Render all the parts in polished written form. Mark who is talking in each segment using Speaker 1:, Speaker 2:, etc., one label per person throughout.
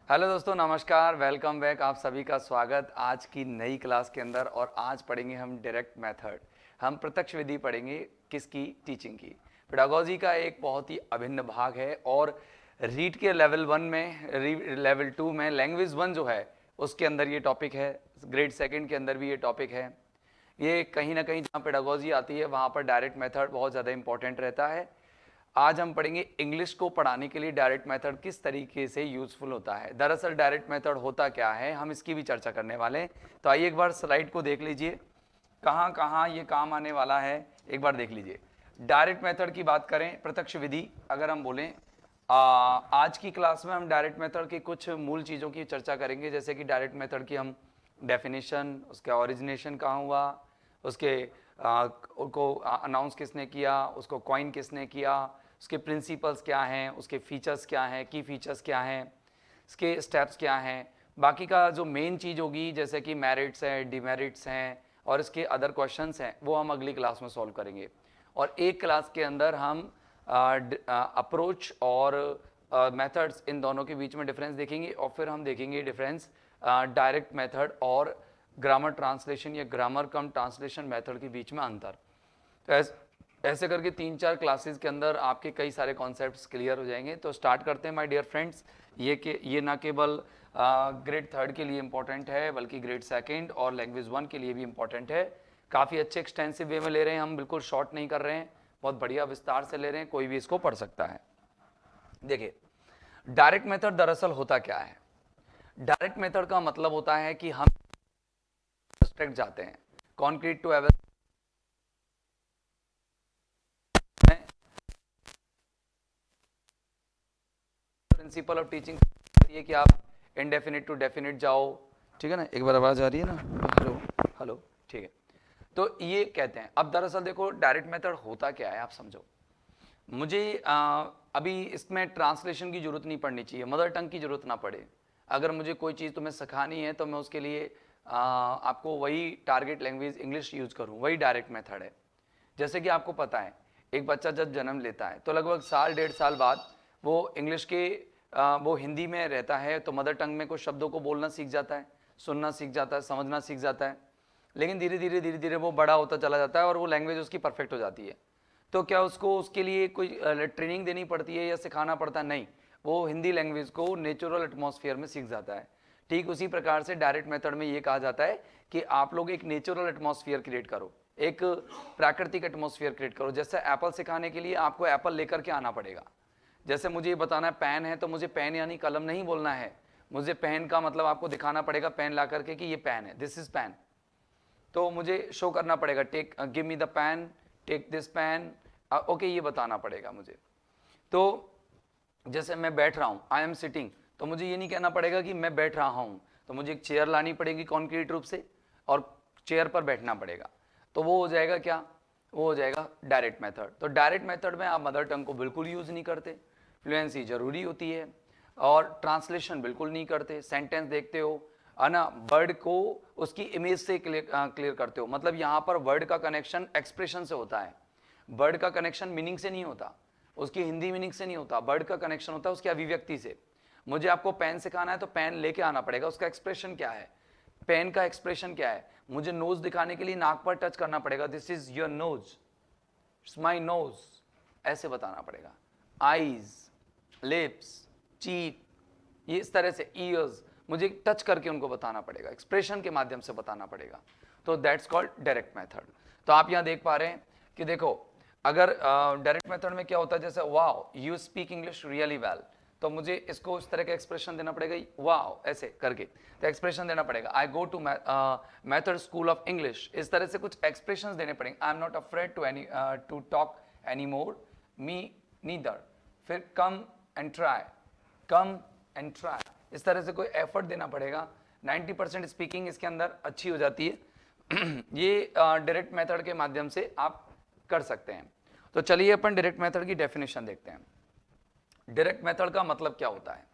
Speaker 1: Hello दोस्तों, नमस्कार। Welcome back. आप सभी का स्वागत आज की नई क्लास के अंदर। और आज पढ़ेंगे हम डायरेक्ट मेथड। हम प्रत्यक्ष विधि पढ़ेंगे। किसकी? टीचिंग की। पेडागोजी का एक बहुत ही अभिन्न भाग है। और रीड के लेवल 1 में, लेवल 2 में, लैंग्वेज 1 जो है उसके अंदर ये टॉपिक है। ग्रेड सेकंड के अंदर भी ये टॉपिक है। ये कहीं ना कहीं जहाँ पेडागोजी आती है वहाँ पर डायरेक्ट मेथड बहुत ज़्यादा इंपॉर्टेंट रहता है। आज हम पढ़ेंगे इंग्लिश को पढ़ाने के लिए डायरेक्ट मेथड किस तरीके से यूजफुल होता है। दरअसल डायरेक्ट मेथड होता क्या है, हम इसकी भी चर्चा करने वाले हैं। तो आइए एक बार स्लाइड को देख लीजिए, कहाँ कहाँ ये काम आने वाला है एक बार देख लीजिए। डायरेक्ट मेथड की बात करें, प्रत्यक्ष विधि अगर हम बोलें, आज की क्लास में हम डायरेक्ट मेथड की कुछ मूल चीज़ों की चर्चा करेंगे। जैसे कि डायरेक्ट मेथड की हम डेफिनेशन, उसका ओरिजिनेशन कहाँ हुआ, उसके को अनाउंस किसने किया, उसको कॉइन किसने किया, उसके प्रिंसिपल्स क्या हैं, उसके फीचर्स क्या हैं, की फीचर्स क्या हैं, इसके स्टेप्स क्या हैं। बाकी का जो मेन चीज़ होगी जैसे कि मेरिट्स हैं, डिमेरिट्स हैं और इसके अदर क्वेश्चंस हैं, वो हम अगली क्लास में सॉल्व करेंगे। और एक क्लास के अंदर हम अप्रोच और मेथड्स, इन दोनों के बीच में डिफरेंस देखेंगे। और फिर हम देखेंगे डिफरेंस डायरेक्ट मेथड और ग्रामर ट्रांसलेशन या ग्रामर कम ट्रांसलेशन मेथड के बीच में अंतर। तो ऐसे करके 3-4 क्लासेस के अंदर आपके कई सारे कॉन्सेप्ट्स क्लियर हो जाएंगे। तो स्टार्ट करते हैं माय डियर फ्रेंड्स। ये ना केवल ग्रेड 3 के लिए इंपॉर्टेंट है बल्कि ग्रेड 2 और लैंग्वेज 1 के लिए भी इंपॉर्टेंट है। काफ़ी अच्छे एक्सटेंसिव वे में ले रहे हैं हम, बिल्कुल शॉर्ट नहीं कर रहे हैं, बहुत बढ़िया विस्तार से ले रहे हैं, कोई भी इसको पढ़ सकता है। देखिए, डायरेक्ट मेथड दरअसल होता क्या है। डायरेक्ट मेथड का मतलब होता है कि हम डायरेक्ट जाते हैं, concrete to ever principle of teaching ये कि आप इनडेफिनिट टू डेफिनिट जाओ। ठीक है ना, एक बार आवाज आ रही है ना? हेलो हेलो, ठीक है। तो ये कहते हैं। अब दरअसल देखो, डायरेक्ट मेथड होता क्या है आप समझो। मुझे अभी इसमें ट्रांसलेशन की जरूरत नहीं पड़नी चाहिए, मदर टंग की जरूरत ना पड़े। अगर मुझे कोई चीज़ तुम्हें सिखानी है तो मैं उसके लिए आपको वही टारगेट लैंग्वेज इंग्लिश यूज़ करूँ, वही डायरेक्ट मेथड है। जैसे कि आपको पता है, एक बच्चा जब जन्म लेता है तो लगभग साल 1.5 साल बाद वो इंग्लिश के वो हिंदी में रहता है तो मदर टंग में कुछ शब्दों को बोलना सीख जाता है, सुनना सीख जाता है, समझना सीख जाता है। लेकिन धीरे धीरे वो बड़ा होता चला जाता है और वो लैंग्वेज उसकी परफेक्ट हो जाती है। तो क्या उसको उसके लिए कोई ट्रेनिंग देनी पड़ती है या सिखाना पड़ता है? नहीं, वो हिंदी लैंग्वेज को नेचुरल एटमॉस्फेयर में सीख जाता है। ठीक उसी प्रकार से डायरेक्ट मेथड में ये कहा जाता है कि आप लोग एक नेचुरल एटमॉस्फेयर क्रिएट करो, एक प्राकृतिक एटमॉस्फेयर क्रिएट करो। जैसे एप्पल सिखाने के लिए आपको एप्पल लेकर के आना पड़ेगा। जैसे मुझे ये बताना है पेन है, तो मुझे पेन यानी कलम नहीं बोलना है, मुझे पेन का मतलब आपको दिखाना पड़ेगा पेन ला करके कि ये पेन है, दिस इज पेन। तो मुझे शो करना पड़ेगा, take give me the pen, take this pen, okay, ये बताना पड़ेगा मुझे। तो जैसे मैं बैठ रहा हूँ, आई एम सिटिंग, तो मुझे ये नहीं कहना पड़ेगा कि मैं बैठ रहा हूँ, तो मुझे एक चेयर लानी पड़ेगी कॉन्क्रीट रूप से और चेयर पर बैठना पड़ेगा। तो वो हो जाएगा क्या? वो हो जाएगा डायरेक्ट मेथड। तो डायरेक्ट मेथड में आप मदर टंग को बिल्कुल यूज़ नहीं करते, फ्लुएंसी जरूरी होती है, और ट्रांसलेशन बिल्कुल नहीं करते। सेंटेंस देखते हो है ना, वर्ड को उसकी इमेज से क्लियर करते हो। मतलब यहाँ पर वर्ड का कनेक्शन एक्सप्रेशन से होता है, वर्ड का कनेक्शन मीनिंग से नहीं होता, उसकी हिंदी मीनिंग से नहीं होता। वर्ड का कनेक्शन होता है उसकी अभिव्यक्ति से। मुझे आपको पेन सिखाना है तो पेन लेके आना पड़ेगा, उसका एक्सप्रेशन क्या है, पेन का एक्सप्रेशन क्या है। मुझे नोज दिखाने के लिए नाक पर टच करना पड़ेगा, this is your nose, it's my nose, ऐसे बताना पड़ेगा। आईज, लिप्स, चीक, ये इस तरह से। ईयर्स, मुझे टच करके उनको बताना पड़ेगा, एक्सप्रेशन के माध्यम से बताना पड़ेगा। तो दैट्स कॉल्ड डायरेक्ट मेथड। तो आप यहां देख पा रहे हैं कि देखो, अगर डायरेक्ट मेथड में क्या होता है, जैसे wow you speak English really well, तो मुझे इसको इस तरह का एक्सप्रेशन देना पड़ेगा, वाओ ऐसे करके। तो एक्सप्रेशन देना पड़ेगा, I go to method school of English, इस तरह से कुछ एक्सप्रेशन देने पड़ेंगे। I am not afraid to talk any more, me neither. फिर come and try, come and try, इस तरह से कोई एफर्ट देना पड़ेगा। 90% स्पीकिंग इसके अंदर अच्छी हो जाती है। ये डायरेक्ट मेथड के माध्यम से आप कर सकते हैं। तो चलिए अपन डायरेक्ट मेथड की डेफिनेशन देखते हैं। डायरेक्ट मेथड का मतलब क्या होता है?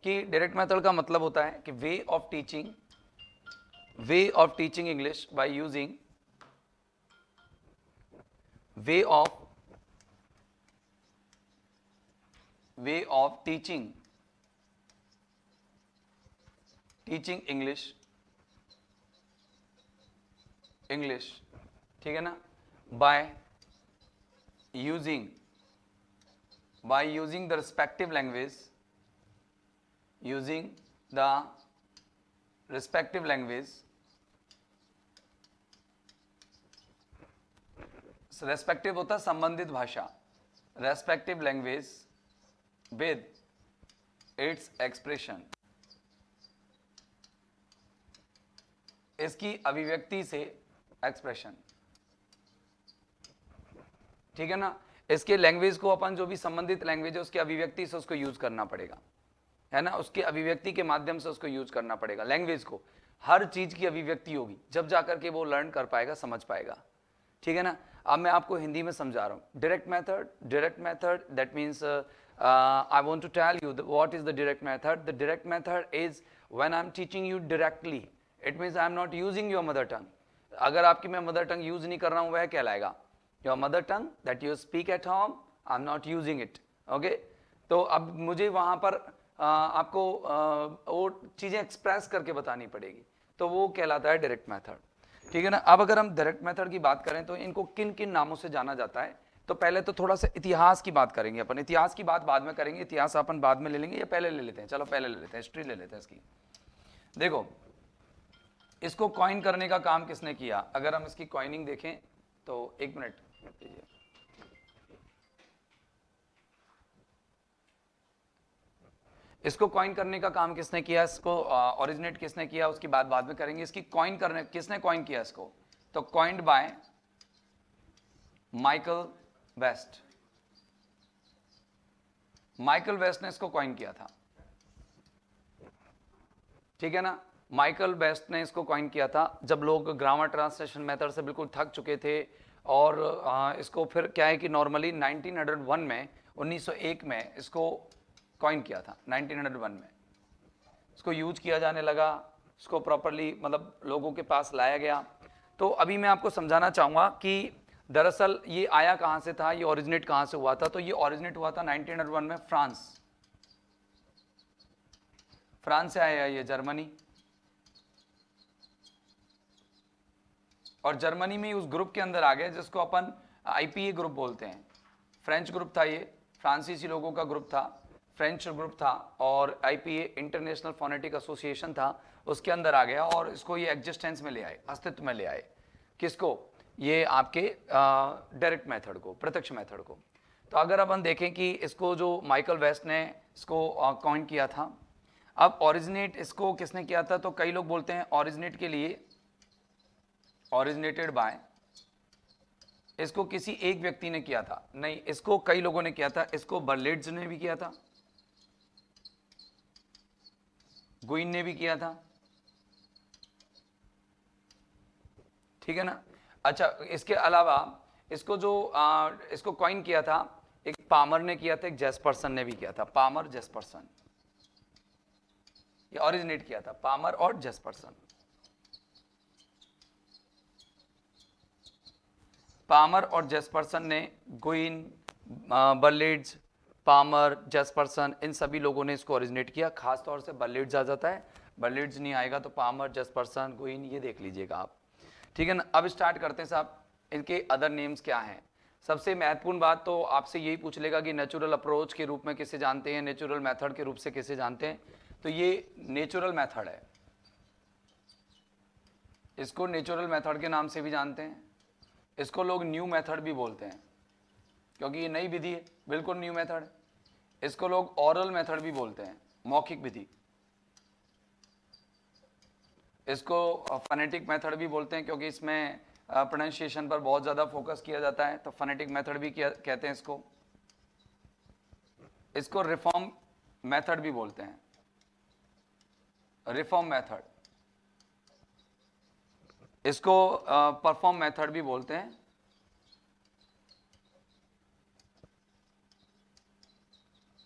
Speaker 1: कि डायरेक्ट मेथड का मतलब होता है कि way of teaching English by using way of way of teaching teaching English, ठीक है ना, by using the respective language, using the respective language, respective होता है संबंधित भाषा, respective language with its expression, इसकी अभिव्यक्ति से, एक्सप्रेशन, ठीक है ना। इसके लैंग्वेज को अपन जो भी संबंधित लैंग्वेज है उसकी अभिव्यक्ति से उसको यूज करना पड़ेगा, है ना, उसकी अभिव्यक्ति के माध्यम से उसको यूज करना पड़ेगा। लैंग्वेज को हर चीज की अभिव्यक्ति होगी, जब जाकर के वो लर्न कर पाएगा, समझ पाएगा, ठीक है ना। अब मैं आपको हिंदी में समझा रहा हूं। Direct method that means I want to tell you what is the direct method. The direct method is when I'm teaching you directly. It means I'm not using your mother tongue. अगर आपकी मैं mother tongue use नहीं कर रहा हूं, वह कहलाएगा your mother tongue that you speak at home, I am not using it, okay. तो अब मुझे वहां पर आपको वो चीजें एक्सप्रेस करके बतानी पड़ेगी, तो वो कहलाता है डायरेक्ट मेथड, ठीक है ना। अब अगर हम डायरेक्ट मेथड की बात करें तो इनको किन किन नामों से जाना जाता है, तो पहले तो थोड़ा सा इतिहास की बात करेंगे अपन। इतिहास की बात बाद में करेंगे, इतिहास अपन बाद में ले लेंगे या पहले ले लेते हैं? चलो पहले ले लेते हैं, हिस्ट्री ले लेते हैं इसकी। देखो इसको कॉइन करने का काम किसने किया? अगर हम इसकी कॉइनिंग देखें तो एक मिनट लीजिए, इसको कॉइन करने का काम किसने किया, इसको ओरिजिनेट किसने किया, उसकी बात बाद में करेंगे। इसकी कॉइन करने किसने कॉइन किया इसको, तो coined by Michael West. Michael West ने इसको कॉइन किया था, ठीक है ना। माइकल वेस्ट ने इसको कॉइन किया था जब लोग ग्रामर ट्रांसलेशन मेथड से बिल्कुल थक चुके थे, और इसको फिर क्या है कि नॉर्मली 1901 में 1901 में इसको कॉइन किया था। 1901 में इसको यूज किया जाने लगा, इसको प्रॉपरली मतलब लोगों के पास लाया गया। तो अभी मैं आपको समझाना चाहूँगा कि दरअसल ये आया कहाँ से था, ये ओरिजिनेट कहाँ से हुआ था। तो ये ओरिजिनेट हुआ था 1901 में फ्रांस से आया ये जर्मनी, और जर्मनी में उस ग्रुप के अंदर आ गए जिसको अपन IPA ग्रुप बोलते हैं। फ्रेंच ग्रुप था ये, फ्रांसीसी लोगों का ग्रुप था, फ्रेंच ग्रुप था, और IPA इंटरनेशनल फोनेटिक एसोसिएशन था, उसके अंदर आ गया और इसको ये एग्जिस्टेंस में ले आए, अस्तित्व में ले आए। किसको? ये आपके डायरेक्ट मेथड को, प्रत्यक्ष मेथड को। तो अगर अपन देखें कि इसको जो माइकल वेस्ट ने इसको कॉइन किया था, अब ओरिजिनेट इसको किसने किया था, तो कई लोग बोलते हैं ओरिजिनेट के लिए ओरिजिनेटेड बाय, इसको किसी एक व्यक्ति ने किया था, नहीं, इसको कई लोगों ने किया था। इसको बर्लिट्ज ने भी किया था, गुइन ने भी किया था, ठीक है ना। अच्छा, इसके अलावा इसको जो इसको कॉइन किया था, एक पामर ने किया था, एक जेस्पर्सन ने भी किया था। पामर, जेस्पर्सन, ये ओरिजिनेट किया था, पामर और जेस्पर्सन। पामर और जेस्पर्सन ने, गुइन, बर्लिट्ज, पामर, जेस्पर्सन, इन सभी लोगों ने इसको ओरिजिनेट किया। खास तौर से बर्लिट्ज आ जाता है, बर्लिट्ज नहीं आएगा तो पामर, जेस्पर्सन, गुइन, ये देख लीजिएगा आप, ठीक है ना। अब स्टार्ट करते हैं साहब, इनके अदर नेम्स क्या हैं। सबसे महत्वपूर्ण बात तो आपसे यही पूछ लेगा कि नेचुरल अप्रोच के रूप में किसे जानते हैं, नेचुरल मेथड के रूप से किसे जानते हैं। तो ये नेचुरल मेथड है, इसको नेचुरल मेथड के नाम से भी जानते हैं। इसको लोग न्यू मेथड भी बोलते हैं क्योंकि ये नई विधि है, बिल्कुल न्यू मेथड है। इसको लोग ओरल मेथड भी बोलते हैं, मौखिक विधि। इसको फनेटिक मेथड भी बोलते हैं क्योंकि इसमें प्रोनाउंसिएशन पर बहुत ज़्यादा फोकस किया जाता है, तो फनेटिक मेथड भी कहते हैं इसको। इसको रिफॉर्म मेथड भी बोलते हैं, रिफॉर्म मेथड। इसको परफॉर्म मेथड भी बोलते हैं,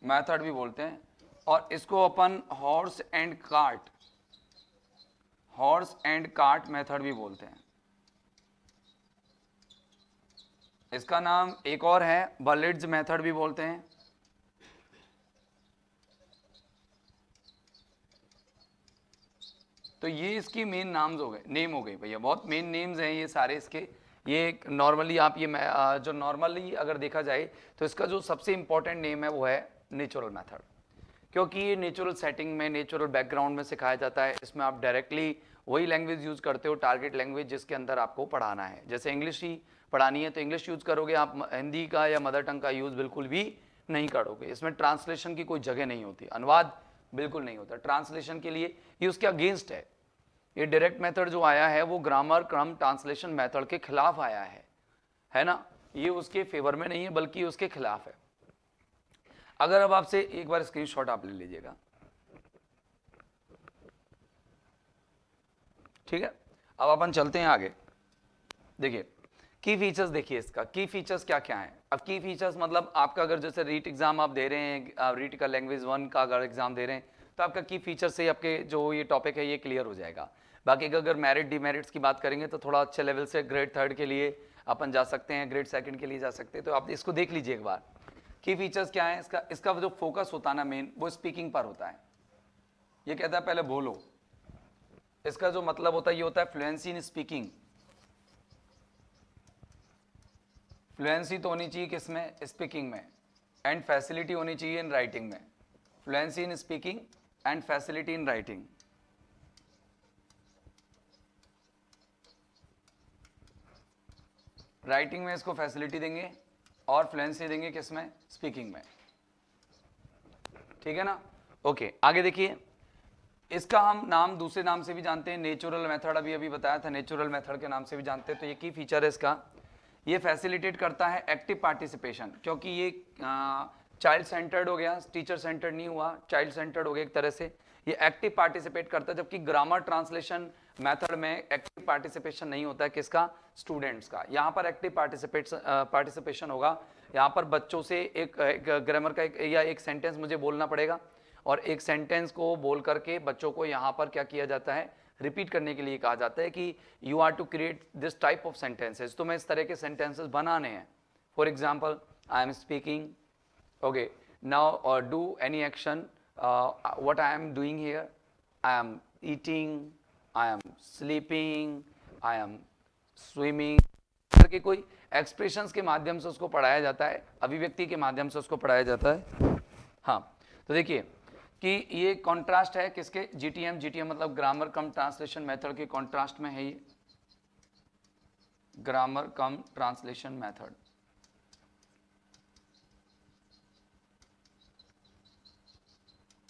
Speaker 1: मेथड भी बोलते हैं। और इसको अपन हॉर्स एंड कार्ट मेथड भी बोलते हैं। इसका नाम एक और है, बर्लिट्ज मेथड भी बोलते हैं। तो ये इसकी मेन नाम्स हो गए, नेम हो गई भैया, बहुत मेन नेम्स हैं ये सारे इसके। ये नॉर्मली आप ये जो नॉर्मली अगर देखा जाए तो इसका जो सबसे इंपॉर्टेंट नेम है वो है नेचुरल मेथड, क्योंकि ये नेचुरल सेटिंग में, नेचुरल बैकग्राउंड में सिखाया जाता है। इसमें आप डायरेक्टली वही लैंग्वेज यूज़ करते हो, टारगेट लैंग्वेज जिसके अंदर आपको पढ़ाना है। जैसे इंग्लिश ही पढ़ानी है तो इंग्लिश यूज़ करोगे आप, हिंदी का या मदर टंग का यूज़ बिल्कुल भी नहीं करोगे। इसमें ट्रांसलेशन की कोई जगह नहीं होती, अनुवाद बिल्कुल नहीं होता ट्रांसलेशन के लिए, ये उसके अगेंस्ट है। ये डायरेक्ट मेथड जो आया है वो ग्रामर क्रम ट्रांसलेशन मेथड के खिलाफ आया है ना, ये उसके फेवर में नहीं है बल्कि उसके खिलाफ है। अगर अब आपसे एक बार स्क्रीनशॉट आप ले लीजिएगा, ठीक है। अब अपन चलते हैं आगे। देखिए की फीचर्स, देखिए इसका की फीचर्स क्या क्या है। अब की फीचर्स मतलब आपका अगर जैसे रीट एग्जाम आप दे रहे हैं, रीट का लैंग्वेज 1 का अगर एग्जाम दे रहे हैं तो आपका की फीचर से आपके जो ये टॉपिक है ये क्लियर हो जाएगा। बाकी अगर मेरिट डिमेरिट्स की बात करेंगे तो थोड़ा अच्छे लेवल से ग्रेड 3 के लिए अपन जा सकते हैं, ग्रेड 2 के लिए जा सकते हैं, तो आप इसको देख लीजिए एक बार। की फीचर्स क्या है इसका जो फोकस होता है ना मेन, वो स्पीकिंग पर होता है। ये कहता है पहले बोलो, इसका जो मतलब होता है ये होता है फ्लुएंसी इन स्पीकिंग। फ्लुएंसी तो होनी चाहिए किसमें, स्पीकिंग में, एंड फैसिलिटी होनी चाहिए इन राइटिंग में। Fluency in speaking and facility in writing. Writing में इसको फैसिलिटी देंगे और फ्लुएंसी देंगे किसमें, स्पीकिंग में, ठीक है ना। ओके आगे देखिए, इसका हम नाम दूसरे नाम से भी जानते हैं, नेचुरल मेथड, अभी अभी बताया था नेचुरल मेथड के नाम से भी जानते हैं। तो ये की फीचर है इसका, ये फैसिलिटेट करता है एक्टिव पार्टिसिपेशन, क्योंकि ये चाइल्ड सेंटर्ड हो गया, टीचर सेंटर्ड नहीं हुआ, चाइल्ड सेंटर्ड हो गया एक तरह से। ये एक्टिव पार्टिसिपेट करता है, जबकि ग्रामर ट्रांसलेशन मेथड में एक्टिव पार्टिसिपेशन नहीं होता है किसका, स्टूडेंट्स का। यहाँ पर एक्टिव पार्टिसिपेशन होगा। यहाँ पर बच्चों से एक ग्रामर का एक सेंटेंस मुझे बोलना पड़ेगा और एक सेंटेंस को बोल करके बच्चों को यहाँ पर क्या किया जाता है, रिपीट करने के लिए कहा जाता है कि you are to create this type of sentences, तुम्हें इस तरह के सेंटेंसेस बनाने हैं। For example, I am speaking, okay now do any action, what I am doing here, I am eating, I am sleeping, I am swimming, करके कोई expressions के माध्यम से उसको पढ़ाया जाता है, अभिव्यक्ति के माध्यम से उसको पढ़ाया जाता है। हाँ तो देखिए कि ये कॉन्ट्रास्ट है किसके, जीटीएम। जीटीएम मतलब ग्रामर कम ट्रांसलेशन मेथड के कॉन्ट्रास्ट में है ये, ग्रामर कम ट्रांसलेशन मेथड।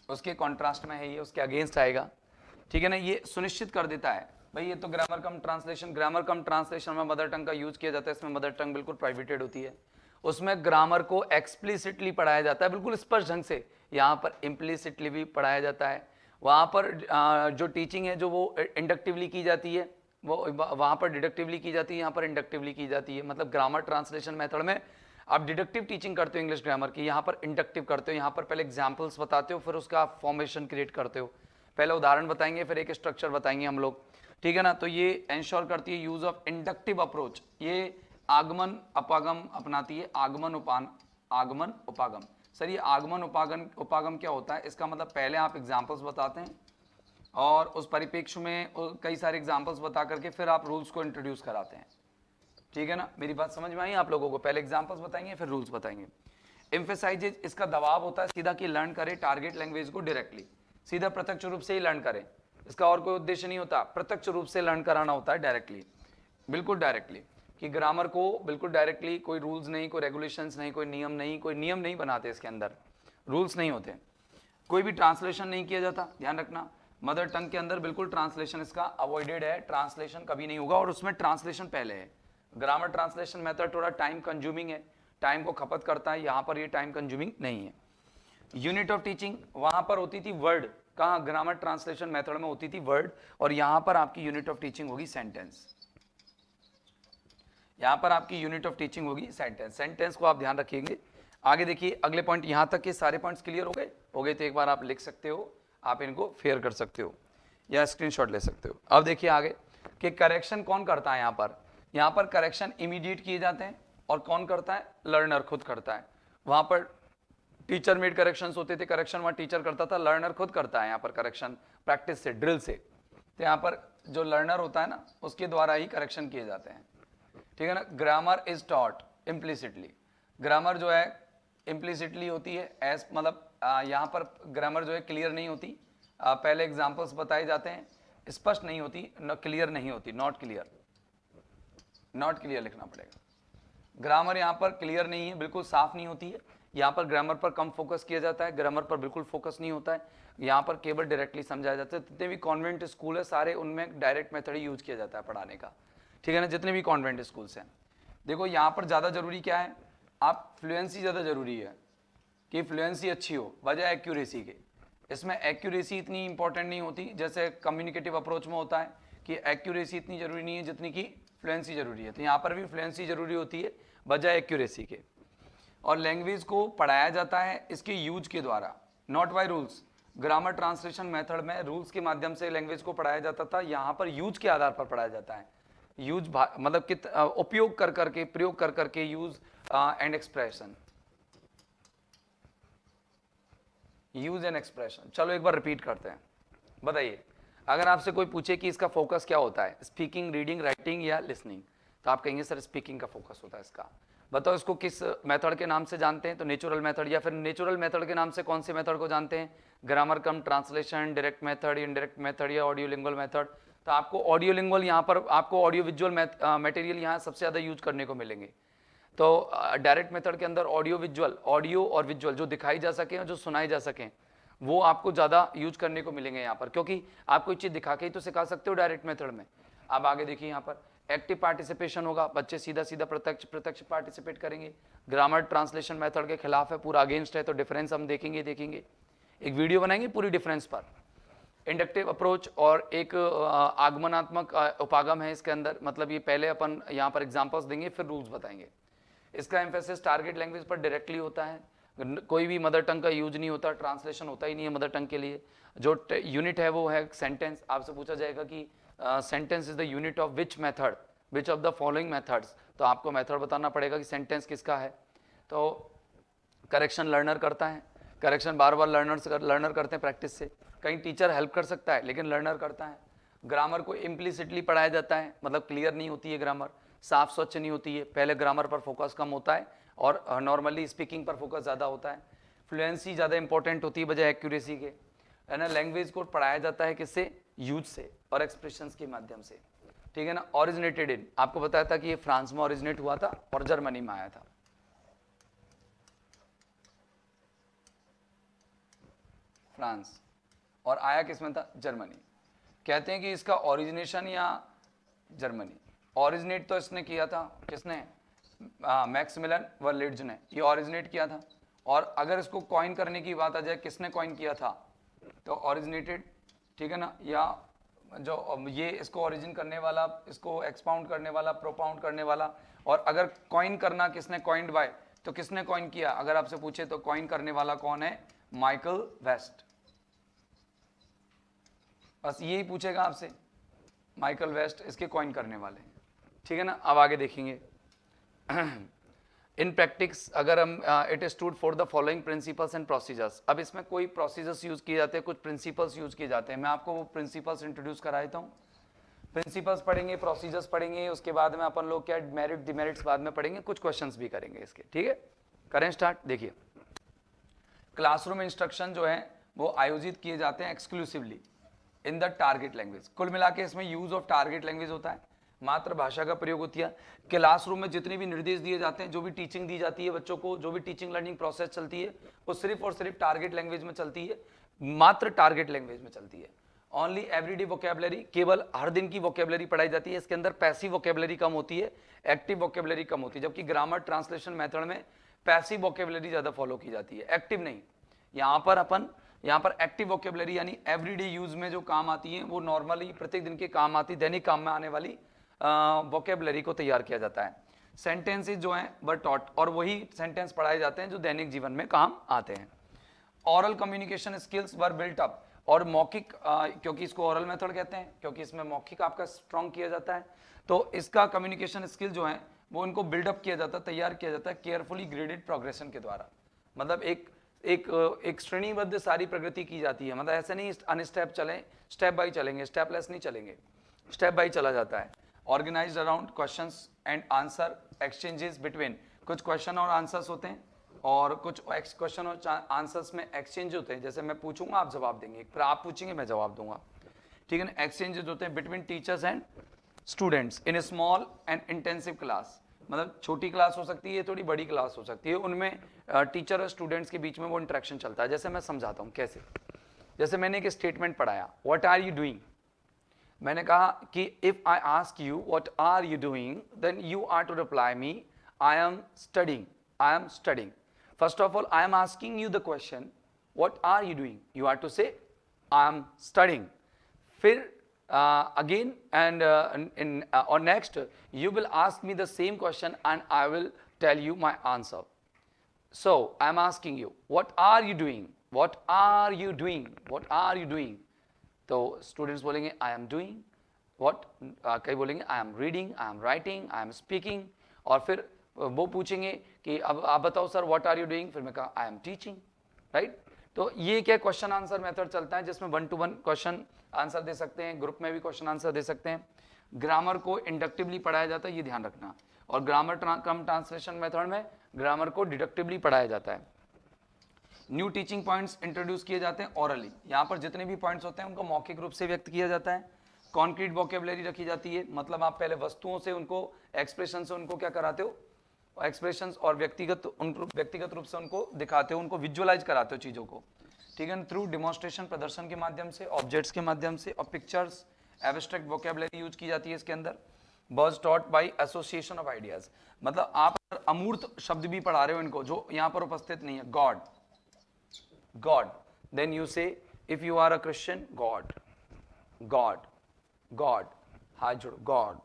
Speaker 1: उसके कॉन्ट्रास्ट में है ये, उसके अगेंस्ट आएगा, ठीक है ना। ये सुनिश्चित कर देता है भाई ये तो ग्रामर कम ट्रांसलेशन, ग्रामर कम ट्रांसलेशन में मदर टंग का यूज किया जाता है, इसमें मदर टंग बिल्कुल प्राइवेटेड होती है, उसमें ग्रामर को एक्सप्लिसिटली पढ़ाया जाता है बिल्कुल स्पष्ट ढंग से, यहाँ पर इम्प्लिसिटली भी पढ़ाया जाता है। वहाँ पर जो टीचिंग है जो वो इंडक्टिवली की जाती है, वो वहाँ पर डिडक्टिवली की जाती है, यहाँ पर इंडक्टिवली की जाती है। मतलब ग्रामर ट्रांसलेशन मेथड में आप डिडक्टिव टीचिंग करते हो इंग्लिश ग्रामर की, यहाँ पर इंडक्टिव करते हो, यहाँ पर पहले एग्जाम्पल्स बताते हो फिर उसका फॉर्मेशन क्रिएट करते हो, पहले उदाहरण बताएंगे फिर एक स्ट्रक्चर बताएंगे हम लोग, ठीक है ना। तो ये इंश्योर करती है यूज ऑफ इंडक्टिव अप्रोच, ये आगमन अपागम अपनाती है, आगमन उपागम। सर ये आगमन उपागम क्या होता है, इसका मतलब पहले आप एग्जाम्पल्स बताते हैं और उस परिप्रेक्ष्य में कई सारे एग्जाम्पल्स बता करके फिर आप रूल्स को इंट्रोड्यूस कराते हैं, ठीक है ना। मेरी बात समझ में आई आप लोगों को, पहले एग्जाम्पल्स बताएंगे फिर रूल्स बताएंगे। एम्फेसाइजेज, इसका दबाव होता है सीधा कि लर्न करे टारगेट लैंग्वेज को डायरेक्टली, सीधा प्रत्यक्ष रूप से ही लर्न करे, इसका और कोई उद्देश्य नहीं होता, प्रत्यक्ष रूप से लर्न कराना होता है डायरेक्टली, बिल्कुल डायरेक्टली, कि ग्रामर को बिल्कुल डायरेक्टली, कोई रूल्स नहीं, कोई रेगुलेशंस नहीं, कोई नियम नहीं बनाते इसके अंदर, रूल्स नहीं होते, कोई भी ट्रांसलेशन नहीं किया जाता, ध्यान रखना। मदर टंग के अंदर बिल्कुल ट्रांसलेशन इसका अवॉइडेड है, ट्रांसलेशन कभी नहीं होगा और उसमें ट्रांसलेशन पहले है। ग्रामर ट्रांसलेशन मेथड थोड़ा टाइम कंज्यूमिंग है, टाइम को खपत करता है, यहाँ पर ये टाइम कंज्यूमिंग नहीं है। यूनिट ऑफ टीचिंग वहां पर होती थी वर्ड, कहाँ ग्रामर ट्रांसलेशन मेथड में होती थी वर्ड, और यहां पर आपकी यूनिट ऑफ टीचिंग होगी सेंटेंस, यहां पर आपकी यूनिट ऑफ टीचिंग होगी सेंटेंस, सेंटेंस को आप ध्यान रखिएंगे। आगे देखिए अगले पॉइंट, यहां तक के सारे पॉइंट्स क्लियर हो गए तो एक बार आप लिख सकते हो, आप इनको फेयर कर सकते हो या स्क्रीनशॉट ले सकते हो। अब देखिए आगे कि करेक्शन कौन करता है, यहाँ पर करेक्शन इमीडिएट किए जाते हैं और कौन करता है, लर्नर खुद करता है। वहां पर टीचर मेड करेक्शंस होते थे, करेक्शन वहां टीचर करता था, लर्नर खुद करता है यहाँ पर करेक्शन, प्रैक्टिस से, ड्रिल से, तो यहाँ पर जो लर्नर होता है ना उसके द्वारा ही करेक्शन किए जाते हैं, ठीक है ना। Grammar is taught implicitly, grammar जो है इम्प्लिसिटली होती है, एज मतलब यहाँ पर ग्रामर जो है क्लियर नहीं होती, पहले एग्जाम्पल्स बताए जाते हैं, स्पष्ट नहीं होती, क्लियर नहीं होती, नॉट क्लियर, नॉट क्लियर लिखना पड़ेगा। ग्रामर यहाँ पर क्लियर नहीं है, बिल्कुल साफ नहीं होती है, यहाँ पर ग्रामर पर कम फोकस किया जाता है, ग्रामर पर बिल्कुल फोकस नहीं होता है, यहाँ पर केवल डायरेक्टली समझाया जाता है। जितने भी कॉन्वेंट स्कूल है सारे उनमें डायरेक्ट मेथड ही यूज किया जाता है पढ़ाने का, ठीक है ना, जितने भी कॉन्वेंट स्कूल्स हैं। देखो यहाँ पर ज़्यादा जरूरी क्या है, आप फ्लुएंसी ज़्यादा जरूरी है कि फ्लुएंसी अच्छी हो बजाय एक्यूरेसी के। इसमें एक्यूरेसी इतनी इंपॉर्टेंट नहीं होती जैसे कम्युनिकेटिव अप्रोच में होता है कि एक्यूरेसी इतनी जरूरी नहीं है जितनी कि फ्लुएंसी जरूरी है। तो यहाँ पर भी फ्लुएंसी जरूरी होती है बजाय एक्यूरेसी के। और लैंग्वेज को पढ़ाया जाता है इसके यूज के द्वारा, not by rules. Grammar translation method में रूल्स के माध्यम से लैंग्वेज को पढ़ाया जाता था, यहाँ पर यूज के आधार पर पढ़ाया जाता है। यूज मतलब कि उपयोग कर करके, प्रयोग कर करके, use and expression, use and expression. चलो एक बार रिपीट करते हैं, बताइए अगर आपसे कोई पूछे कि इसका फोकस क्या होता है, स्पीकिंग, रीडिंग, राइटिंग या लिसनिंग, तो आप कहेंगे सर स्पीकिंग का फोकस होता है इसका। बताओ इसको किस मेथड के नाम से जानते हैं, तो नेचुरल मेथड, या फिर नेचुरल मेथड के नाम से कौन से मेथड को जानते हैं, ग्रामर कम translation, direct method, indirect method या ऑडियो लिंगुअल मेथड। तो आपको ऑडियो लिंगुअल, यहाँ पर आपको ऑडियो विजुअल मटेरियल यहाँ सबसे ज़्यादा यूज करने को मिलेंगे। तो डायरेक्ट मेथड के अंदर ऑडियो विजुअल, ऑडियो और विजुअल जो दिखाई जा सके और जो सुनाई जा सकें वो आपको ज़्यादा यूज करने को मिलेंगे यहाँ पर, क्योंकि आप कोई चीज़ दिखा के ही तो सिखा सकते हो डायरेक्ट मेथड में। अब आगे देखिए यहाँ पर एक्टिव पार्टिसिपेशन होगा, बच्चे सीधा सीधा प्रत्यक्ष पार्टिसिपेट करेंगे। ग्रामर ट्रांसलेशन मेथड के खिलाफ है, पूरा अगेंस्ट है, तो डिफरेंस हम देखेंगे एक वीडियो बनाएंगे पूरी डिफरेंस पर। इंडक्टिव अप्रोच और एक आगमनात्मक उपागम है इसके अंदर, मतलब ये पहले अपन यहाँ पर एग्जाम्पल्स देंगे फिर रूल्स बताएंगे। इसका एम्फेसिस टारगेट लैंग्वेज पर डायरेक्टली होता है, कोई भी मदर टंग का यूज नहीं होता, ट्रांसलेशन होता ही नहीं है मदर टंग के लिए। जो यूनिट है वो है सेंटेंस। आपसे पूछा जाएगा कि sentence is the unit of which method, which of the following methods, तो आपको मेथड बताना पड़ेगा कि सेंटेंस किसका है। तो करेक्शन लर्नर करता है, करेक्शन बार बार लर्नर करते हैं प्रैक्टिस से, कहीं टीचर हेल्प कर सकता है लेकिन लर्नर करता है। ग्रामर को इम्प्लिसिटली पढ़ाया जाता है, मतलब क्लियर नहीं होती है ग्रामर, साफ स्वच्छ नहीं होती है, पहले ग्रामर पर फोकस कम होता है और नॉर्मली स्पीकिंग पर फोकस ज़्यादा होता है। फ्लुएंसी ज़्यादा इंपॉर्टेंट होती है बजाय एक्यूरेसी के, है ना। लैंग्वेज को पढ़ाया जाता है किससे, यूज से और एक्सप्रेशंस के माध्यम से, ठीक है ना। ओरिजिनेटेड इन, आपको बताया था कि ये फ्रांस में ओरिजिनेट हुआ था और जर्मनी में आया था, फ्रांस, और आया किसमें था, जर्मनी। कहते हैं कि इसका ओरिजिनेशन या जर्मनी, ओरिजिनेट तो इसने किया था किसने, मैक्सिमिलियन वर्लिट्ज ने, ये ओरिजिनेट किया था। और अगर इसको कॉइन करने की बात आ जाए किसने कॉइन किया था, तो ओरिजिनेटेड, ठीक है ना। या जो ये इसको ओरिजिन करने वाला, इसको एक्सपाउंड करने वाला, प्रोपाउंड करने वाला। और अगर कॉइन करना किसने, कॉइंड बाय, तो किसने कॉइन किया, अगर आपसे पूछे तो कॉइन करने वाला कौन है, माइकल वेस्ट। बस यही पूछेगा आपसे, माइकल वेस्ट इसके कॉइन करने वाले, ठीक है ना। अब आगे देखेंगे इन प्रैक्टिस, अगर हम it is stood for the following principles and procedures. अब इसमें कोई प्रोसीजर्स यूज किए जाते हैं, कुछ प्रिंसिपल्स यूज किए जाते हैं, मैं आपको वो प्रिंसिपल्स इंट्रोड्यूस करा देता हूँ। प्रिंसिपल्स पढ़ेंगे, प्रोसीजर्स पढ़ेंगे, उसके बाद में अपन लोग क्या मेरिट डिमेरिट्स बाद में पढ़ेंगे, कुछ क्वेश्चंस भी करेंगे इसके, ठीक है। करें स्टार्ट। देखिए क्लासरूम इंस्ट्रक्शन जो है वो आयोजित किए जाते हैं exclusively in the target language. कुल मिला के इसमें यूज ऑफ टारगेट लैंग्वेज होता है, मातृभाषा का प्रयोग होती है। क्लासरूम में जितने भी निर्देश दिए जाते हैं, जो भी टीचिंग दी जाती है बच्चों को, जो भी टीचिंग लर्निंग प्रोसेस चलती है वो सिर्फ और सिर्फ टारगेट लैंग्वेज में चलती है, मात्र टारगेट लैंग्वेज में चलती है। ओनली एवरीडे वोकेबलरी, केवल हर दिन की वोकेबलरी पढ़ाई जाती है। इसके अंदर पैसिव वोकेबलरी कम होती है, एक्टिव वोकेबलरी कम होती है, जबकि ग्रामर ट्रांसलेशन मेथड में पैसिव वोकेबलरी ज्यादा फॉलो की जाती है, एक्टिव नहीं। यहाँ पर एक्टिव वोकेबलरी यानी एवरीडे यूज में जो काम आती है वो नॉर्मली प्रत्येक दिन के काम आती, दैनिक काम में आने वाली वोकेबलरी को तैयार किया जाता है। सेंटेंसेस जो हैं वर टॉट, और वही सेंटेंस पढ़ाए जाते हैं जो दैनिक जीवन में काम आते हैं। Oral communication skills were built up, और मौखिक, क्योंकि इसको ऑरल मेथड कहते हैं, क्योंकि इसमें मौखिक आपका स्ट्रॉन्ग किया जाता है, तो इसका कम्युनिकेशन स्किल जो है वो इनको बिल्डअप किया जाता है, तैयार किया जाता है केयरफुली ग्रेडेड प्रोग्रेशन के द्वारा। मतलब एक एक श्रेणीबद्ध सारी प्रगति की जाती है, मतलब ऐसे नहीं अनस्टेप चलें, स्टेप बाय चलेंगे, स्टेपलेस नहीं चलेंगे, स्टेप बाय चला जाता है। Organized around questions and answer exchanges between, कुछ क्वेश्चन और आंसर्स होते हैं और कुछ क्वेश्चन और आंसर्स में एक्सचेंज होते हैं, जैसे मैं पूछूंगा आप जवाब देंगे, फिर आप पूछेंगे मैं जवाब दूंगा, ठीक है ना। एक्सचेंजेस होते हैं between teachers and students in A small and intensive class, मतलब छोटी क्लास हो सकती है, थोड़ी बड़ी क्लास हो सकती है, उनमें टीचर और स्टूडेंट्स के बीच में वो इंटरेक्शन चलता है। जैसे मैं समझाता हूँ कैसे, जैसे मैंने एक स्टेटमेंट पढ़ाया, व्हाट आर यू डूइंग, मैंने कहा कि if I ask you what are you doing then you are to reply me I am studying, I am studying. First of all I am asking you the question what are you doing, you are to say I am studying. फिर again and or next you will ask me the same question and I will tell you my answer. So I am asking you what are you doing, what are you doing, what are you doing, तो students बोलेंगे I am doing what, कई बोलेंगे I am reading, I am writing, I am speaking, और फिर वो पूछेंगे कि अब आप बताओ sir what are you doing, फिर मैं कहा I am teaching, right? तो ये क्या क्वेश्चन आंसर मेथड चलता है जिसमें 1 to 1 क्वेश्चन आंसर दे सकते हैं, ग्रुप में भी क्वेश्चन आंसर दे सकते हैं। ग्रामर को इंडक्टिवली पढ़ाया जाता है, ये ध्यान रखना, और ग्रामर कम ट्रांसलेशन मेथड में ग्रामर को डिडक्टिवली पढ़ाया जाता है। न्यू टीचिंग पॉइंट्स इंट्रोड्यूस किए जाते हैं ओरली, यहाँ पर जितने भी पॉइंट्स होते हैं उनको मौखिक रूप से व्यक्त किया जाता है। कॉन्क्रीट वोकेबुलरी रखी जाती है, मतलब आप पहले वस्तुओं से उनको, एक्सप्रेशन से उनको क्या कराते हो, एक्सप्रेशंस, और व्यक्तिगत रूप से उनको दिखाते हो, उनको विजुअलाइज कराते हो चीज़ों को, ठीक है। थ्रू डिमॉन्स्ट्रेशन, प्रदर्शन के माध्यम से, ऑब्जेक्ट्स के माध्यम से, और पिक्चर्स, एब्स्ट्रैक्ट वोकेबुलरी यूज की जाती है इसके अंदर। Words taught by association of ideas, मतलब आप अमूर्त शब्द भी पढ़ा रहे हो इनको जो यहाँ पर उपस्थित नहीं है, God, God, then you say if you are a Christian God, God, God, हाथ जोड़ो गॉड,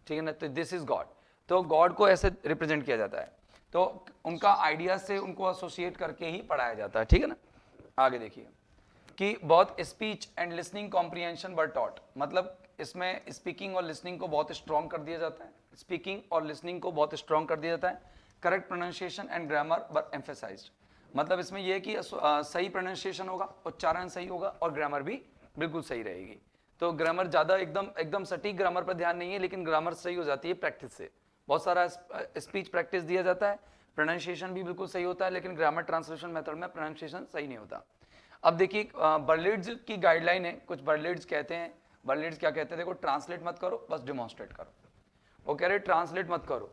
Speaker 1: ठीक है ना, तो दिस इज गॉड, तो गॉड को ऐसे रिप्रेजेंट किया जाता है, तो उनका आइडिया से उनको एसोसिएट करके ही पढ़ाया जाता है, ठीक है ना। आगे देखिए कि बहुत speech and listening comprehension were taught, मतलब इसमें स्पीकिंग और लिसनिंग को बहुत स्ट्रॉन्ग कर दिया जाता है, स्पीकिंग और लिसनिंग को बहुत स्ट्रॉन्ग कर दिया जाता है। Correct pronunciation and grammar were emphasised, मतलब इसमें यह है कि सही प्रोनाउंसिएशन होगा, उच्चारण सही होगा, और ग्रामर भी बिल्कुल सही रहेगी। तो ग्रामर ज़्यादा एकदम सटीक ग्रामर पर ध्यान नहीं है, लेकिन ग्रामर सही हो जाती है प्रैक्टिस से, बहुत सारा स्पीच प्रैक्टिस दिया जाता है, प्रोनाउंसिएशन भी बिल्कुल सही होता है, लेकिन ग्रामर ट्रांसलेशन मेथड में प्रोनाउंसिएशन सही नहीं होता। अब देखिए बर्लिड्स की गाइडलाइन है, कुछ बर्लिड्स कहते हैं, बर्लिड्स क्या कहते हैं, देखो ट्रांसलेट मत करो, बस डिमॉन्स्ट्रेट करो। वो कह रहे ट्रांसलेट मत करो,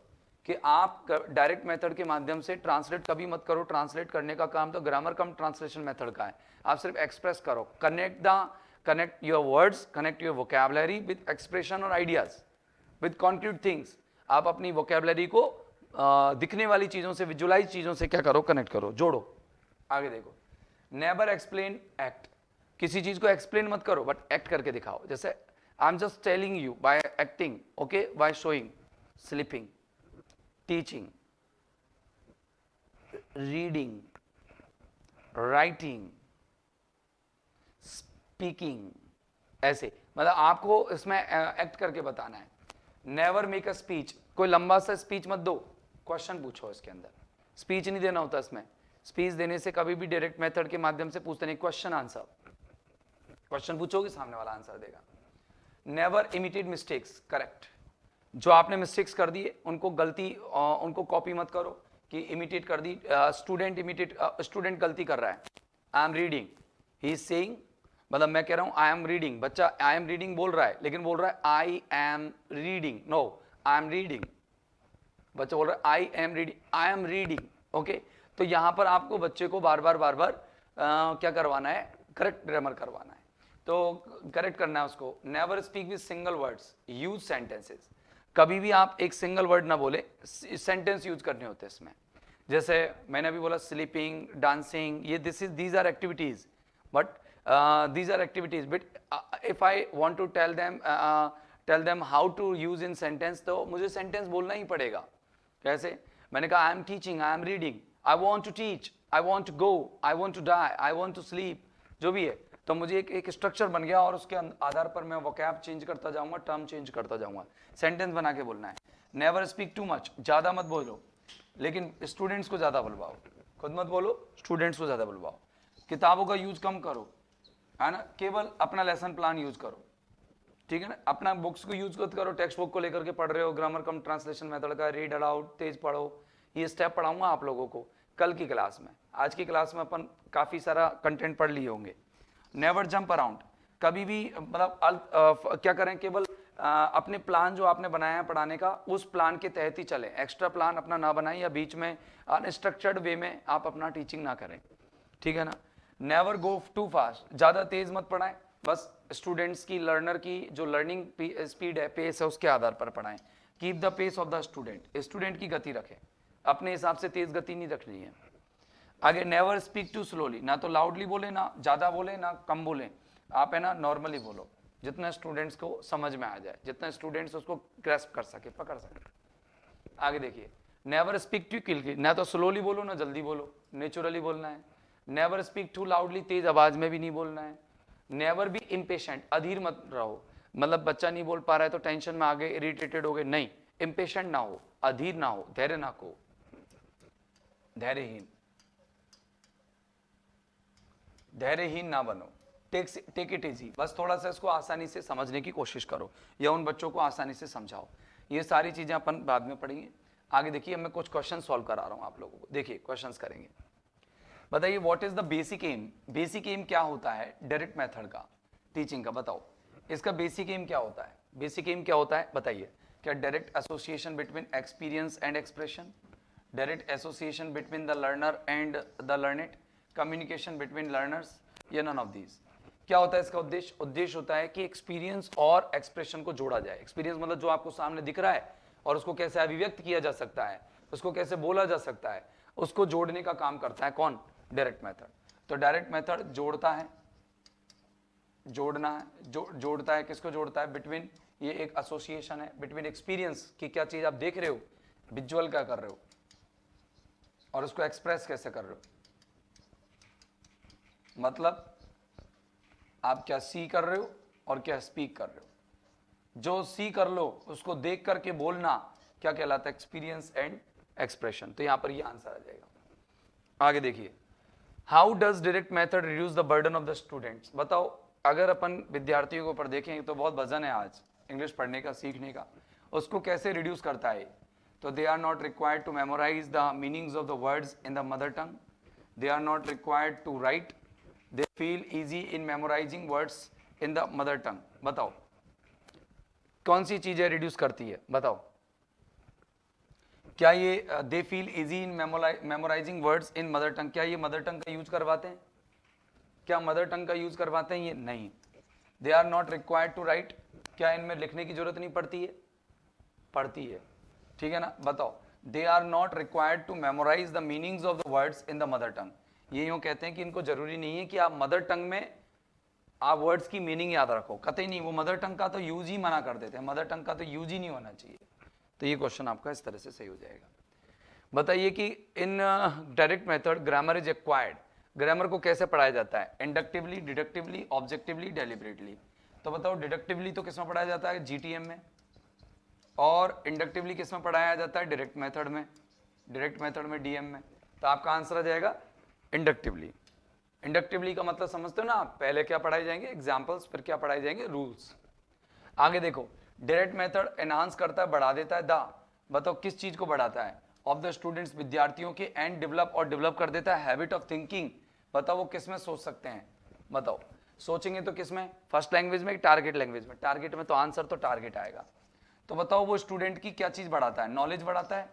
Speaker 1: कि आप डायरेक्ट मेथड के माध्यम से ट्रांसलेट कभी मत करो, ट्रांसलेट करने का काम तो ग्रामर कम ट्रांसलेशन मेथड का है, आप सिर्फ एक्सप्रेस करो, connect your words, connect your vocabulary with expression और आइडियाज विद कॉन्क्रीट थिंग्स, आप अपनी वोकैबुलरी को दिखने वाली चीज़ों से, विजुअलाइज चीज़ों से क्या करो, कनेक्ट करो, जोड़ो। आगे देखो, नेवर एक्सप्लेन, एक्ट, किसी चीज़ को एक्सप्लेन मत करो बट एक्ट करके दिखाओ, जैसे I am just telling you bye acting, okay, by showing, sleeping, teaching, reading, writing, speaking, ऐसे, मतलब आपको इसमें एक्ट करके बताना है। नेवर मेक अ स्पीच, कोई लंबा सा स्पीच मत दो, क्वेश्चन पूछो इसके अंदर, स्पीच नहीं देना होता इसमें, स्पीच देने से कभी भी डायरेक्ट मेथड के माध्यम से पूछते नहीं, क्वेश्चन आंसर, क्वेश्चन पूछोगे सामने वाला आंसर देगा। नेवर इमिटेट मिस्टेक्स, करेक्ट, जो आपने मिस्टेक्स कर दिए उनको उनको कॉपी मत करो कि इमिटेट कर दी, स्टूडेंट गलती कर रहा है, I am reading, he is saying, मतलब मैं कह रहा हूं आई एम रीडिंग, बच्चा आई एम रीडिंग बोल रहा है, लेकिन बोल रहा है I am reading, no I am reading, बच्चा बोल रहा है I am reading, I am reading, okay. तो यहां पर आपको बच्चे को बार बार क्या करवाना है, करेक्ट ग्रामर करवाना है, तो करेक्ट करना है उसको। Never speak with single words, use sentences, कभी भी आप एक सिंगल वर्ड ना बोले, सेंटेंस यूज करने होते हैं इसमें, जैसे मैंने अभी बोला स्लीपिंग, डांसिंग, ये these are activities, but these are activities, but if I want to tell them how to use in sentence, तो मुझे sentence बोलना ही पड़ेगा। कैसे, मैंने कहा I am teaching, I am reading, I want to teach, I want to go, I want to die, I want to sleep, जो भी है, तो मुझे एक स्ट्रक्चर बन गया और उसके आधार पर मैं वोकैब चेंज करता जाऊंगा, टर्म चेंज करता जाऊंगा, सेंटेंस बना के बोलना है। नेवर स्पीक टू मच, ज़्यादा मत बोलो, लेकिन स्टूडेंट्स को ज़्यादा बुलवाओ, खुद मत बोलो, स्टूडेंट्स को ज़्यादा बुलवाओ। किताबों का यूज कम करो, है ना, केवल अपना लेसन प्लान यूज करो, ठीक है ना। अपना बुक्स को यूज मत करो, टेक्स्ट बुक को लेकर के पढ़ रहे हो, ग्रामर कम ट्रांसलेशन मेथड का, रीड अलाउड, तेज पढ़ो, ये स्टेप पढ़ाऊंगा आप लोगों को कल की क्लास में। आज की क्लास में अपन काफ़ी सारा कंटेंट पढ़ लिए होंगे। नेवर जंप अराउंड, कभी भी मतलब क्या करें, केवल अपने प्लान जो आपने बनाया है पढ़ाने का, उस प्लान के तहत ही चलें, एक्स्ट्रा प्लान अपना ना बनाएं या बीच में अनस्ट्रक्चर्ड वे में आप अपना टीचिंग ना करें, ठीक है ना। नेवर गो टू फास्ट, ज़्यादा तेज मत पढ़ाएं, बस स्टूडेंट्स की, लर्नर की जो लर्निंग स्पीड है, पेस है, उसके आधार पर पढ़ाएं। Keep the pace of the student, student की गति रखें, अपने हिसाब से तेज गति नहीं रखनी है। आगे नेवर स्पीक टू स्लोली, ना तो लाउडली बोले, ना ज़्यादा बोले, ना कम बोले, आप है ना नॉर्मली बोलो, जितना स्टूडेंट्स को समझ में आ जाए, जितना स्टूडेंट्स उसको ग्रैस्प कर सके, पकड़ सके। आगे देखिए, नेवर स्पीक टू क्विकली, ना तो स्लोली बोलो ना जल्दी बोलो, नेचुरली बोलना है। नेवर स्पीक टू लाउडली, तेज आवाज में भी नहीं बोलना है। नेवर बी इम्पेशेंट, अधीर मत रहो, मतलब बच्चा नहीं बोल पा रहा है तो टेंशन में आ गए, इरिटेटेड हो गए, नहीं, इम्पेशेंट ना हो, अधीर ना हो, धैर्य ना को, धैर्यहीन, धैर्यहीन ना बनो। टेक इट इजी, बस थोड़ा सा इसको आसानी से समझने की कोशिश करो या उन बच्चों को आसानी से समझाओ। ये सारी चीजें अपन बाद में पढ़ेंगे। आगे देखिए, मैं कुछ क्वेश्चन सॉल्व करा रहा हूं आप लोगों को, देखिए क्वेश्चंस करेंगे। बताइए what is the basic aim, basic aim क्या होता है डायरेक्ट मेथड का, टीचिंग का, बताओ इसका बेसिक एम क्या होता है। बेसिक एम क्या होता है बताइए। क्या direct association between experience and expression, direct association between the learner and the learned, communication between learners, या नन ऑफ दीज। क्या होता है इसका उद्देश्य, उद्देश्य होता है कि एक्सपीरियंस और एक्सप्रेशन को जोड़ा जाए। एक्सपीरियंस मतलब जो आपको सामने दिख रहा है और उसको कैसे अभिव्यक्त किया जा सकता है, उसको कैसे बोला जा सकता है, उसको जोड़ने का काम करता है कौन, डायरेक्ट मेथड। तो डायरेक्ट मेथड जोड़ता है, जोड़ना है, जोड़ता है, किसको जोड़ता है, बिटवीन, ये एक एसोसिएशन है बिटवीन एक्सपीरियंस की, क्या चीज आप देख रहे हो, विजुअल क्या कर रहे हो, और उसको एक्सप्रेस कैसे कर रहे हो, मतलब आप क्या सी कर रहे हो और क्या स्पीक कर रहे हो। जो सी कर लो उसको देख करके बोलना क्या कहलाता है, एक्सपीरियंस एंड एक्सप्रेशन। तो यहां पर ये आंसर आ जाएगा। आगे देखिए, how does direct method reduce the burden of the students. बताओ, अगर अपन विद्यार्थियों के ऊपर देखें तो बहुत वजन है आज इंग्लिश पढ़ने का, सीखने का, उसको कैसे रिड्यूस करता है। तो they are not required to memorize the meanings of the words in the mother tongue, they are not required to write, they feel easy in memorizing words in the mother tongue. बताओ कौन सी चीजें reduce करती है, बताओ। क्या ये they feel easy in memorizing words in mother tongue, क्या ये मदर टंग का यूज करवाते हैं, क्या मदर टंग का यूज करवाते हैं, ये नहीं। They are not required to write, क्या इनमें लिखने की जरूरत नहीं पड़ती है, पड़ती है, ठीक है ना। बताओ, they are not required to memorize the meanings of the words in the mother tongue, ये यूं कहते हैं कि इनको जरूरी नहीं है कि आप मदर टंग में आप वर्ड्स की मीनिंग याद रखो, कतई नहीं, वो मदर टंग का तो यूज ही मना कर देते हैं, मदर टंग का तो यूज ही नहीं होना चाहिए। तो ये क्वेश्चन आपका इस तरह से सही हो जाएगा। बताइए कि in direct method grammar is acquired, grammar को कैसे पढ़ाया जाता है, इंडक्टिवली, डिडक्टिवली, ऑब्जेक्टिवली, डेलिबरेटली। तो बताओ, डिडक्टिवली तो किसमें पढ़ाया जाता है, जीटीएम में, और इंडक्टिवली किसमें पढ़ाया जाता है, डायरेक्ट मेथड में, डायरेक्ट मेथड में, डीएम में। तो आपका आंसर आ जाएगा इंडक्टिवली। इंडक्टिवली का मतलब समझते हो ना आप, पहले क्या पढ़ाए जाएंगे, एग्जाम्पल्स, फिर क्या पढ़ाए जाएंगे, रूल्स। आगे देखो, डायरेक्ट मेथड एनहांस करता है, बढ़ा देता है द, बताओ किस चीज को बढ़ाता है, ऑफ द स्टूडेंट्स, विद्यार्थियों के, एंड डेवलप, और डेवलप कर देता है हैबिट ऑफ थिंकिंग। बताओ वो किस में सोच सकते हैं, बताओ सोचेंगे तो किस में, फर्स्ट लैंग्वेज में, टारगेट लैंग्वेज में, टारगेट में तो आंसर तो टारगेट आएगा। तो बताओ वो स्टूडेंट की क्या चीज बढ़ाता है, नॉलेज बढ़ाता है।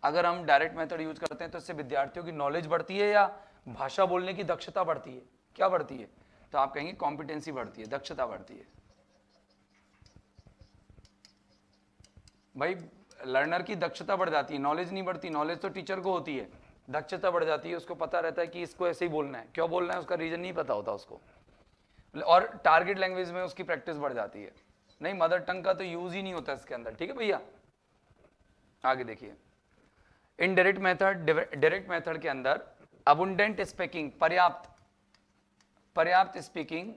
Speaker 1: अगर हम डायरेक्ट मेथड यूज करते हैं तो इससे विद्यार्थियों की नॉलेज बढ़ती है या भाषा बोलने की दक्षता बढ़ती है, क्या बढ़ती है, तो आप कहेंगे कॉम्पिटेंसी बढ़ती है, दक्षता बढ़ती है। भाई लर्नर की दक्षता बढ़ जाती है, नॉलेज नहीं बढ़ती, नॉलेज तो टीचर को होती है, दक्षता बढ़ जाती है, उसको पता रहता है कि इसको ऐसे ही बोलना है, क्यों बोलना है उसका रीजन नहीं पता होता उसको, और टारगेट लैंग्वेज में उसकी प्रैक्टिस बढ़ जाती है। नहीं, मदर टंग का तो यूज ही नहीं होता इसके अंदर, ठीक है भैया। आगे देखिए, इनडायरेक्ट मेथड, डायरेक्ट मेथड के अंदर अबुंडेंट स्पीकिंग, पर्याप्त स्पीकिंग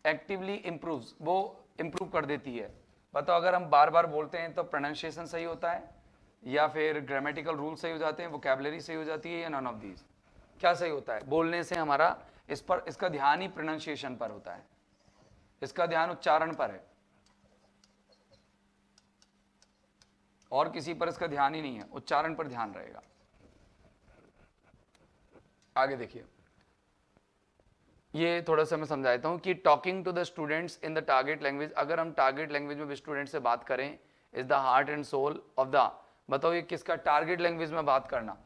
Speaker 1: एक्टिवली इंप्रूव्स, वो इंप्रूव कर देती है। बताओ अगर हम बार बार बोलते हैं तो प्रोनाउंसिएशन सही होता है, या फिर ग्रामेटिकल रूल सही हो जाते हैं, वोकैबुलरी सही हो जाती है, या नन ऑफ दीज। क्या सही होता है? बोलने से हमारा इस पर, इसका ध्यान ही प्रोनाउंसिएशन पर होता है, इसका ध्यान उच्चारण पर है, और किसी पर इसका ध्यान ही नहीं है, उच्चारण पर ध्यान रहेगा। आगे देखिए, ये थोड़ा सा मैं समझा देता हूँ कि talking to the students in the target language, अगर हम टारगेट लैंग्वेज में स्टूडेंट से बात करें, is the heart and soul of the, बताओ ये किसका? टारगेट लैंग्वेज में बात करना।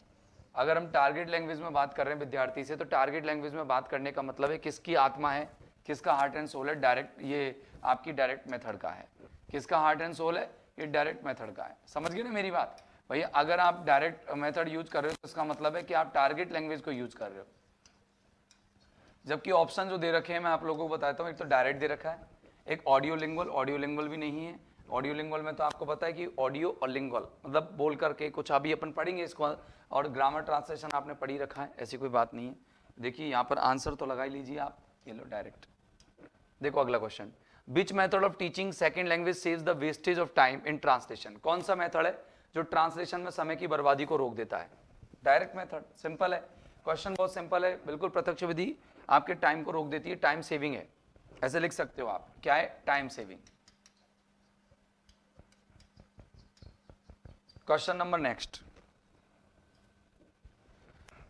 Speaker 1: अगर हम टारगेट लैंग्वेज में बात कर रहे हैं विद्यार्थी से, तो टारगेट लैंग्वेज में बात करने का मतलब है किसकी आत्मा है, किसका हार्ट एंड सोल है? डायरेक्ट, ये आपकी डायरेक्ट मेथड का है। किसका हार्ट एंड सोल है? ये डायरेक्ट मेथड का है। समझ गए ना मेरी बात? भैया अगर आप डायरेक्ट मेथड यूज कर रहे हो तो इसका मतलब है कि आप टारगेट लैंग्वेज को यूज कर रहे हो। जबकि ऑप्शन जो दे रखे हैं मैं आप लोगों को बताता हूँ, एक तो डायरेक्ट दे रखा है, एक ऑडियो लिंगुअल, ऑडियो लिंगुअल भी नहीं है। ऑडियो लिंगुअल में तो आपको पता है कि ऑडियो और लिंगुअल मतलब बोल करके कुछ, अभी अपन पढ़ेंगे इसको, और ग्रामर ट्रांसलेशन आपने पढ़ी रखा है, ऐसी कोई बात नहीं है। देखिए यहाँ पर आंसर तो लगा ही लीजिए आप, ये लो डायरेक्ट। देखो अगला question, which method of teaching second language saves the wastage of time in translation? कौन सा मेथड है जो ट्रांसलेशन में समय की बर्बादी को रोक देता है? Direct method. सिंपल है, क्वेश्चन बहुत सिंपल है, बिल्कुल प्रत्यक्ष विधि आपके टाइम को रोक देती है, टाइम सेविंग है, ऐसे लिख सकते हो आप। क्या है? Time saving. Question number next,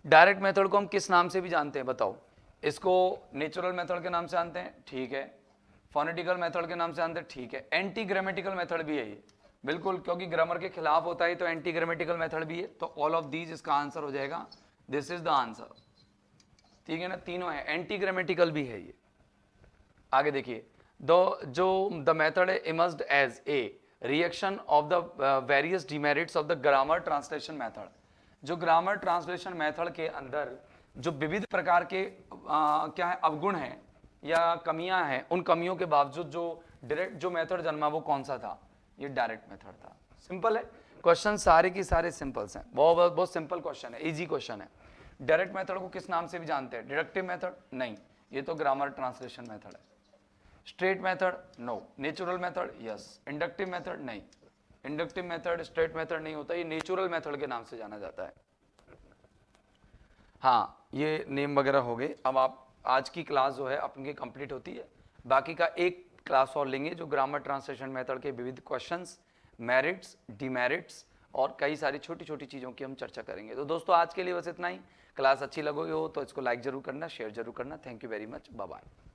Speaker 1: direct method को हम किस नाम से भी जानते हैं बताओ? इसको नेचुरल मेथड के नाम से जानते हैं, ठीक है, फोनेटिकल मेथड के नाम से जानते हैं, ठीक है, एंटी ग्रामेटिकल मेथड भी है ये, बिल्कुल, क्योंकि ग्रामर के खिलाफ होता है तो एंटी ग्रामेटिकल मेथड भी है। तो ऑल ऑफ दीज इसका आंसर हो जाएगा, दिस इज द आंसर, ठीक है ना, तीनों है, एंटी ग्रामेटिकल भी है ये। आगे देखिए, द मेथड है emerged as a reaction of the various demerits of the grammar translation method. जो ग्रामर ट्रांसलेशन मेथड के अंदर जो विविध प्रकार के क्या है, अवगुण हैं या कमियां हैं, उन कमियों के बावजूद जो डायरेक्ट जो मेथड जन्मा वो कौन सा था? ये डायरेक्ट मेथड था। सिंपल है, क्वेश्चन सारे की सारे सिंपल्स हैं, बहुत सिंपल क्वेश्चन है, इजी क्वेश्चन है। डायरेक्ट मेथड को किस नाम से भी जानते हैं? Deductive method? नहीं, ये तो ग्रामर ट्रांसलेशन मेथड है। Straight method? No. Natural method? Yes. Inductive method? नहीं, इंडक्टिव मेथड स्ट्रेट मेथड नहीं होता, ये नेचुरल मेथड के नाम से जाना जाता है। हाँ, ये नेम वगैरह हो गए। अब आप आज की क्लास जो है अपनी कंप्लीट होती है, बाकी का एक क्लास और लेंगे जो ग्रामर ट्रांसलेशन मेथड के विविध क्वेश्चंस, मेरिट्स, डिमेरिट्स और कई सारी छोटी छोटी चीज़ों की हम चर्चा करेंगे। तो दोस्तों आज के लिए बस इतना ही। क्लास अच्छी लगी हो तो इसको लाइक जरूर करना, शेयर जरूर करना। Thank you very much, bye bye.